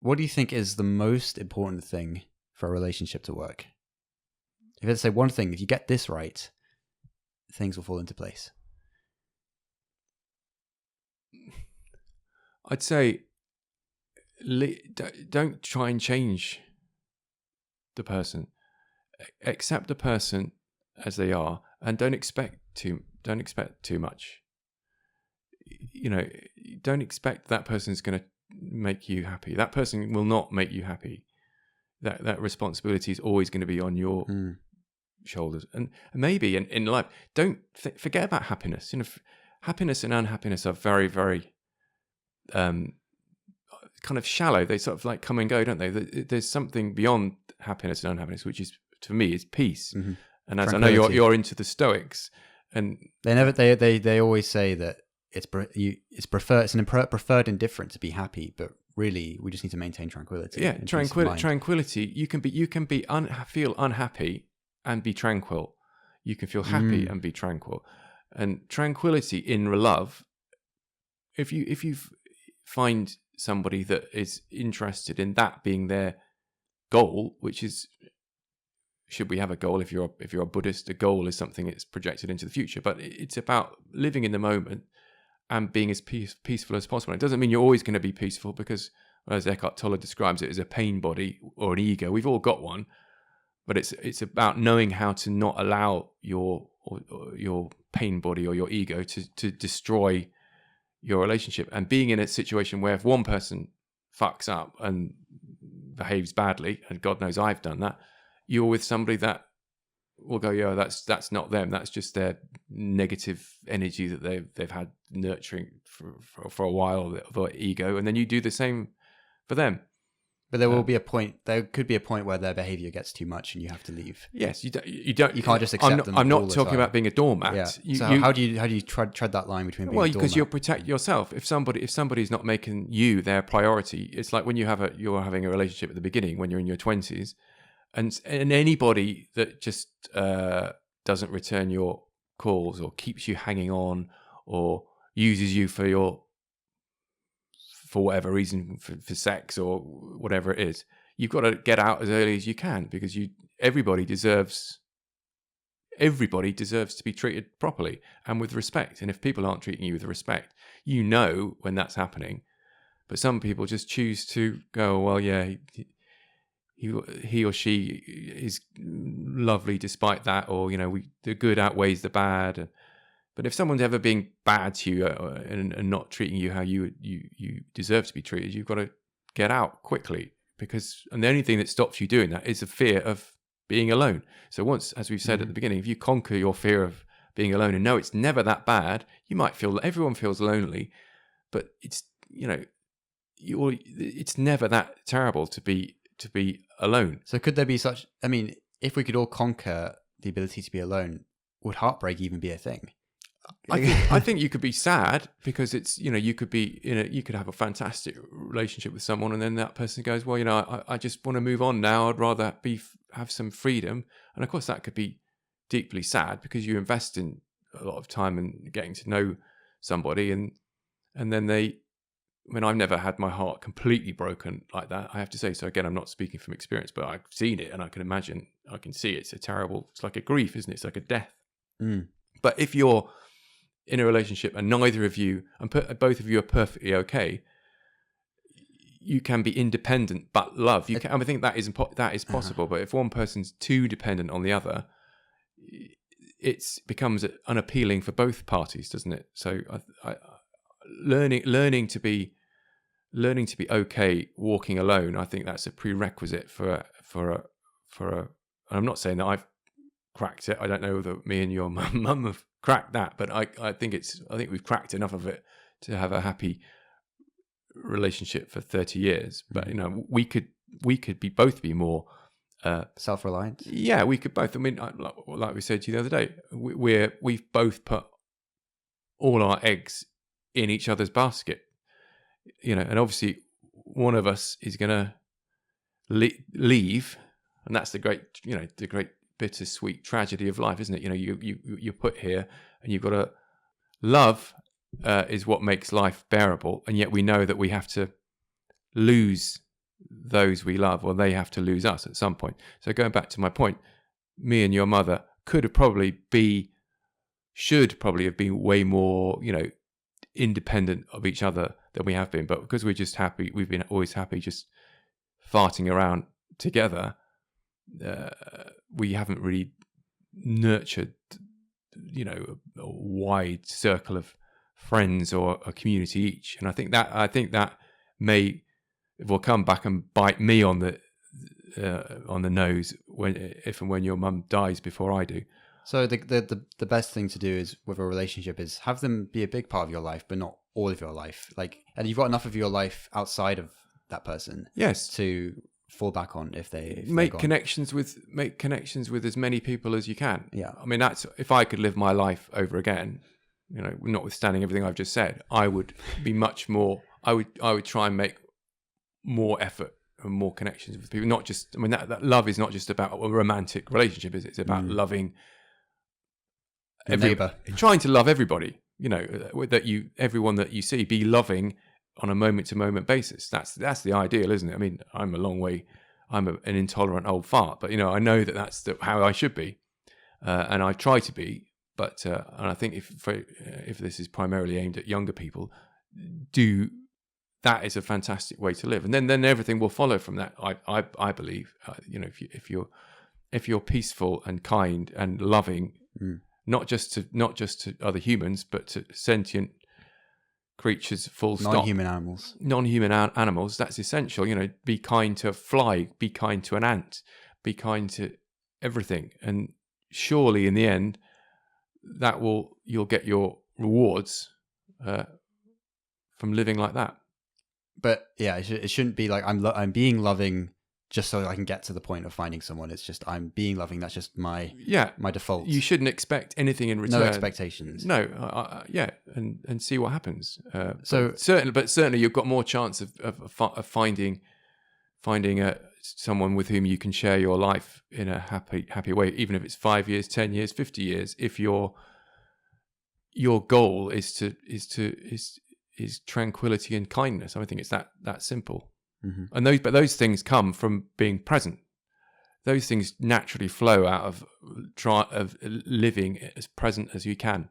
what do you think is the most important thing for a relationship to work? If you had to say one thing, if you get this right, things will fall into place. I'd say don't try and change the person. Accept the person as they are, and don't expect too much. Don't expect that person's going to make you happy. That person will not make you happy. That responsibility is always going to be on your shoulders. And maybe in life, don't forget about happiness. Happiness and unhappiness are very, very kind of shallow. They sort of like come and go, don't they? There's something beyond happiness and unhappiness, which is, to me, is peace. Mm-hmm. And as I know you're into the Stoics, and they always say that it's preferred indifferent to be happy, but really we just need to maintain tranquility. Yeah, tranquility. You can feel unhappy and be tranquil. You can feel happy and be tranquil. And tranquility in love, if you find somebody that is interested in that being their goal, which is, should we have a goal? If you're a Buddhist, a goal is something that's projected into the future, but it's about living in the moment and being as peaceful as possible. It doesn't mean you're always going to be peaceful, because, as Eckhart Tolle describes it, as a pain body or an ego. We've all got one, but it's about knowing how to not allow your pain body or your ego to destroy your relationship, and being in a situation where if one person fucks up and behaves badly, and God knows I've done that, you're with somebody that will go, yeah, that's not them. That's just their negative energy that they've had nurturing for a while, their ego, and then you do the same for them. But there will be a point. There could be a point where their behavior gets too much, and you have to leave. Yes, you can't just accept them. I'm not talking about being a doormat. Yeah. How do you tread that line between being a doormat? Well, because you'll protect yourself. If somebody's not making you their priority, it's like when you're having a relationship at the beginning when you're in your 20s, and anybody that just doesn't return your calls or keeps you hanging on or uses you for whatever reason, for sex or whatever it is, you've got to get out as early as you can, because everybody deserves to be treated properly and with respect. And if people aren't treating you with respect, when that's happening. But some people just choose to go, well, yeah, he or she is lovely despite that, or the good outweighs the bad. But if someone's ever being bad to you and not treating you how you deserve to be treated, you've got to get out quickly, and the only thing that stops you doing that is the fear of being alone. So once, as we've said at the beginning, if you conquer your fear of being alone and know it's never that bad, you might feel that everyone feels lonely, but it's it's never that terrible to be alone. So could there be if we could all conquer the ability to be alone, would heartbreak even be a thing? I think you could be sad, because it's, you could have a fantastic relationship with someone, and then that person goes, well, I just want to move on now. I'd rather have some freedom. And of course that could be deeply sad, because you invest in a lot of time in getting to know somebody, and then I've never had my heart completely broken like that, I have to say. So again, I'm not speaking from experience, but I've seen it, and I can see it's it's like a grief, isn't it? It's like a death. But if you're in a relationship and neither of you, and both of you are perfectly okay, you can be independent but love. I think that is possible. But if one person's too dependent on the other, it becomes unappealing for both parties, doesn't it? So learning to be okay walking alone, I think that's a prerequisite for a. And I'm not saying that I've cracked it. I don't know that me and your mum have cracked that, but I think we've cracked enough of it to have a happy relationship for 30 years. But we could both be more self-reliant. Yeah, we could both. I mean, like we said to you the other day, we've both put all our eggs in each other's basket. And obviously one of us is going to leave, and that's the great bittersweet tragedy of life, isn't it? You're put here, and you've got to love is what makes life bearable, and yet we know that we have to lose those we love, or they have to lose us at some point. So going back to my point, me and your mother should probably have been way more, independent of each other than we have been. But because we're just happy, we've been always happy just farting around together. We haven't really nurtured, a wide circle of friends or a community each. And I think that will come back and bite me on the nose if and when your mum dies before I do. So the best thing to do is with a relationship is have them be a big part of your life, but not all of your life. And you've got enough of your life outside of that person. Yes. To fall back on if make connections with as many people as you can. Yeah. I mean, that's if I could live my life over again, notwithstanding everything I've just said, I would be much more. I would try and make more effort and more connections with people. Not just. I mean, that love is not just about a romantic relationship. Is it? It's about loving. Neighbor. Trying to love everybody, everyone that you see, be loving on a moment-to-moment basis. That's the ideal, isn't it? I mean, I'm an intolerant old fart, but I know that's how I should be, and I try to be. But and I think if this is primarily aimed at younger people, that is a fantastic way to live, and then everything will follow from that. I believe, if you're peaceful and kind and loving. Not just to other humans, but to sentient creatures. Full stop. Non-human animals. That's essential. Be kind to a fly. Be kind to an ant. Be kind to everything. And surely, in the end, you'll get your rewards from living like that. But yeah, it shouldn't be like I'm being loving. Just so I can get to the point of finding someone. It's just I'm being loving. That's just my default. You shouldn't expect anything in return. No expectations. No, and see what happens. Certainly, you've got more chance of finding someone with whom you can share your life in a happy way, even if it's 5 years, 10 years, 50 years. If your goal is tranquility and kindness, I think it's that simple. Mm-hmm. And those things come from being present. Those things naturally flow out of living as present as you can.